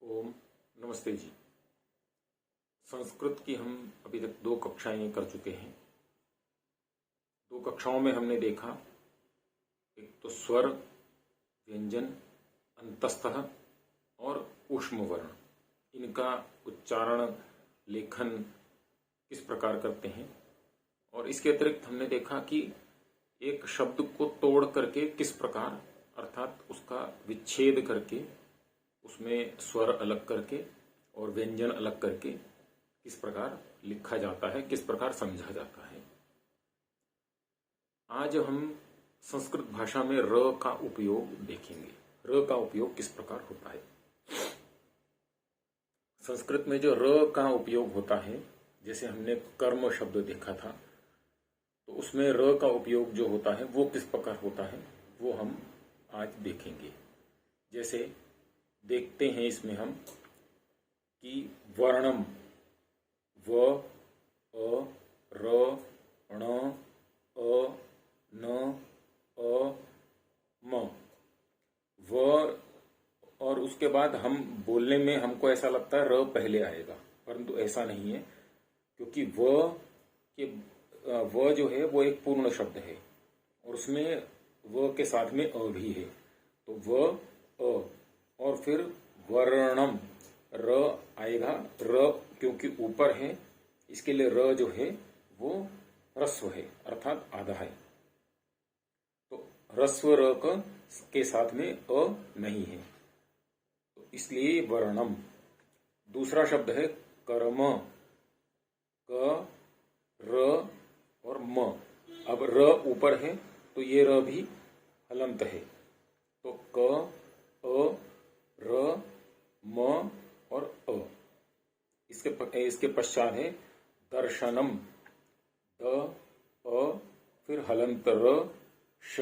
ओम नमस्ते जी। संस्कृत की हम अभी तक 2 कक्षाएं कर चुके हैं। 2 कक्षाओं में हमने देखा, एक तो स्वर, व्यंजन, अंतस्थः और ऊष्म वर्ण, इनका उच्चारण, लेखन किस प्रकार करते हैं। और इसके अतिरिक्त हमने देखा कि एक शब्द को तोड़ करके किस प्रकार, अर्थात उसका विच्छेद करके, उसमें स्वर अलग करके और व्यंजन अलग करके किस प्रकार लिखा जाता है, किस प्रकार समझा जाता है। आज हम संस्कृत भाषा में र का उपयोग देखेंगे। र का उपयोग किस प्रकार होता है। संस्कृत में जो र का उपयोग होता है, जैसे हमने कर्म शब्द देखा था, तो उसमें र का उपयोग जो होता है वो किस प्रकार होता है, वो हम आज देखेंगे। जैसे देखते हैं इसमें हम कि वर्णम, व, अ, र, ण, अ, न, अ, म, व, और उसके बाद हम बोलने में हमको ऐसा लगता है र पहले आएगा, परंतु ऐसा नहीं है, क्योंकि व जो है वो एक पूर्ण शब्द है और उसमें व के साथ में अ भी है। तो व, अ, और फिर वर्णम, र आएगा। र क्योंकि ऊपर है, इसके लिए र जो है वो ह्रस्व है, अर्थात आधा है। तो ह्रस्व र के साथ में अ नहीं है, तो इसलिए वर्णम। दूसरा शब्द है कर्म, क, र और म। अब र ऊपर है तो ये र भी हलंत है। तो क, अ, र, म और अ। इसके पश्चात है दर्शनम, द, अ, फिर हलंत र, श,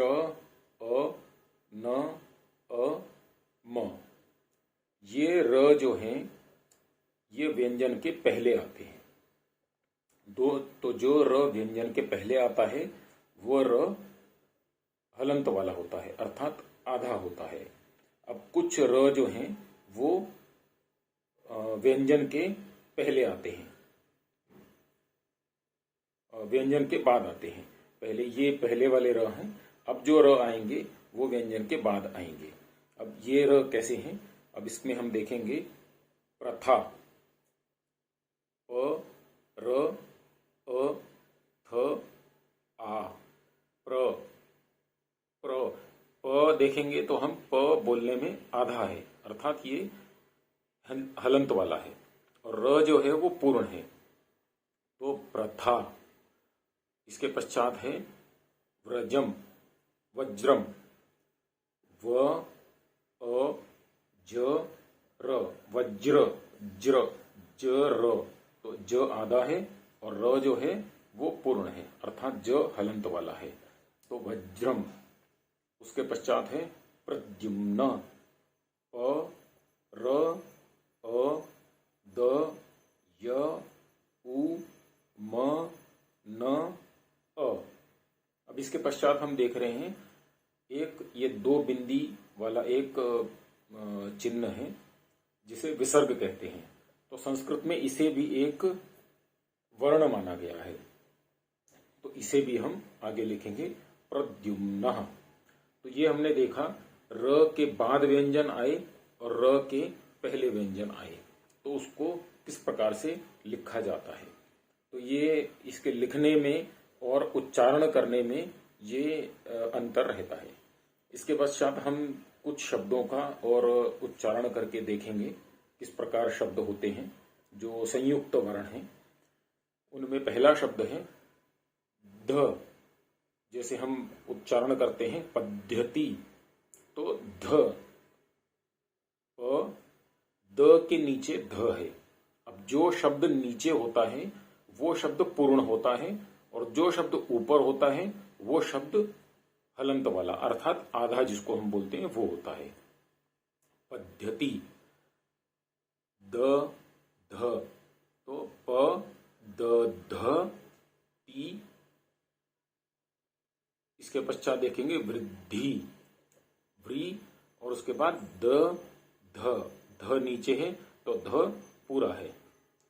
अ, न, अ, म। ये र जो हैं ये व्यंजन के पहले आते हैं। तो जो र व्यंजन के पहले आता है वो र हलंत वाला होता है, अर्थात आधा होता है। अब कुछ र जो हैं वो व्यंजन के पहले आते हैं, व्यंजन के बाद आते हैं। पहले ये पहले वाले र हैं, अब जो र आएंगे वो व्यंजन के बाद आएंगे। अब ये र कैसे हैं, अब इसमें हम देखेंगे। प्रथा, प, र, अ, थ, आ, प्र, प्र। प देखेंगे तो हम प बोलने में आधा है, अर्थात ये हलंत वाला है, और र जो है वो पूर्ण है। तो प्रथा। इसके पश्चात है व्रजम, वज्रम, व, अ, ज, र, वज्र, ज्र, ज, र। तो ज आधा है और र जो है वो पूर्ण है, अर्थात ज हलंत वाला है। तो वज्रम। उसके पश्चात है प्रद्युम्न, प, र, अ, द, य, उ, म, न, अ। अब इसके पश्चात हम देख रहे हैं एक ये 2 बिंदी वाला एक चिन्ह है जिसे विसर्ग कहते हैं। तो संस्कृत में इसे भी एक वर्ण माना गया है, तो इसे भी हम आगे लिखेंगे प्रद्युम्न। तो ये हमने देखा, र के बाद व्यंजन आए और र के पहले व्यंजन आए, तो उसको किस प्रकार से लिखा जाता है। तो ये इसके लिखने में और उच्चारण करने में ये अंतर रहता है। इसके पश्चात हम कुछ शब्दों का और उच्चारण करके देखेंगे किस प्रकार शब्द होते हैं जो संयुक्त वर्ण हैं। उनमें पहला शब्द है ध। जैसे हम उच्चारण करते हैं पद्धति, तो ध, प, द के नीचे ध है। अब जो शब्द नीचे होता है वो शब्द पूर्ण होता है, और जो शब्द ऊपर होता है वो शब्द हलंत वाला, अर्थात आधा जिसको हम बोलते हैं वो होता है। पद्धति, द, ध। तो प, द, ध, ती। इसके पश्चात देखेंगे वृद्धि, व्री, और उसके बाद द, ध, ध नीचे है तो ध पूरा है।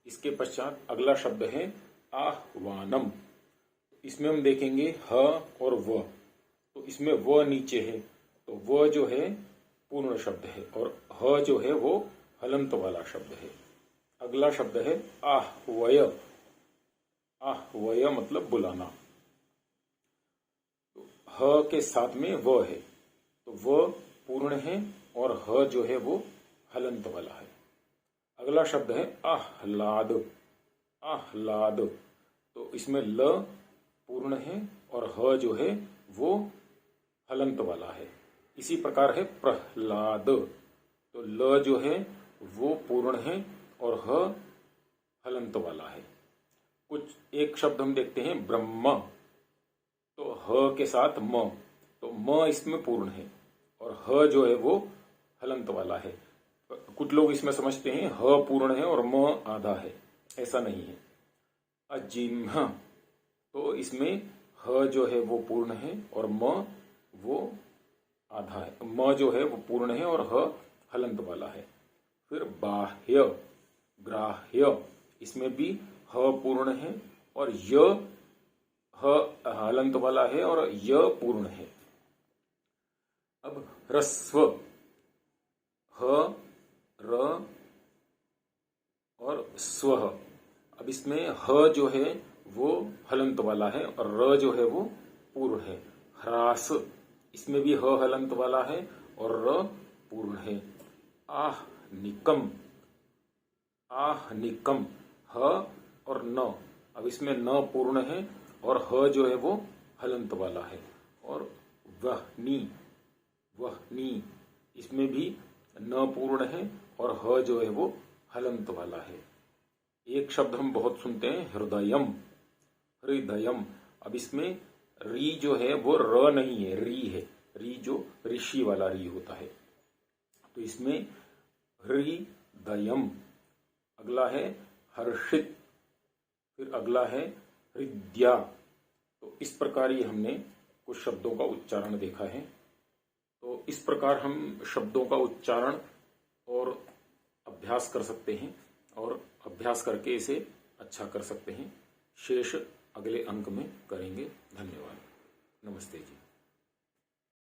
इसके पश्चात अगला शब्द है आह्वानम। इसमें हम देखेंगे ह और व, तो इसमें व नीचे है तो व जो है पूर्ण शब्द है और ह जो है वो हलंत वाला शब्द है। अगला शब्द है आह्वय। आह्वय मतलब बुलाना, तो ह के साथ में व है तो व पूर्ण है और ह जो है वो हलंत वाला है। अगला शब्द है आह्लाद। आह्लाद, तो इसमें ल पूर्ण है और ह जो है वो हलंत वाला है। इसी प्रकार है प्रहलाद, तो ल जो है वो पूर्ण है और ह हलंत वाला है। कुछ एक शब्द हम देखते हैं ब्रह्म, तो ह के साथ म, तो म इसमें पूर्ण है और ह जो है वो हलंत वाला है। कुछ लोग इसमें समझते हैं ह पूर्ण है और म आधा है, ऐसा नहीं है। अजिह्म, तो इसमें ह जो है वो पूर्ण है और म वो आधा है। म जो है वो पूर्ण है और ह हलंत वाला है। फिर बाह्य, ग्राह्य, इसमें भी ह पूर्ण है और य ह हलंत वाला है और य पूर्ण है। अब ह्रस्व, ह, र और स्व। अब इसमें ह जो है वो हलंत वाला है और र जो है वो पूर्ण है। ह्रास, इसमें भी ह हलंत वाला है और र पूर्ण है। आह निकम, आह निकम, ह और न, अब इसमें न पूर्ण है और ह जो है वो हलंत वाला है। और वहनी, वहनी, इसमें भी न पूर्ण है और ह जो है वो हलंत वाला है। एक शब्द हम बहुत सुनते हैं हृदयम, हृदयम, अब इसमें री जो है वो र नहीं है, री है। री जो ऋषि वाला री होता है, तो इसमें हृदयम। अगला है हर्षित, फिर अगला है हृदया। तो इस प्रकार ही हमने कुछ शब्दों का उच्चारण देखा है। तो इस प्रकार हम शब्दों का उच्चारण और अभ्यास कर सकते हैं और अभ्यास करके इसे अच्छा कर सकते हैं। शेष अगले अंक में करेंगे। धन्यवाद। नमस्ते जी।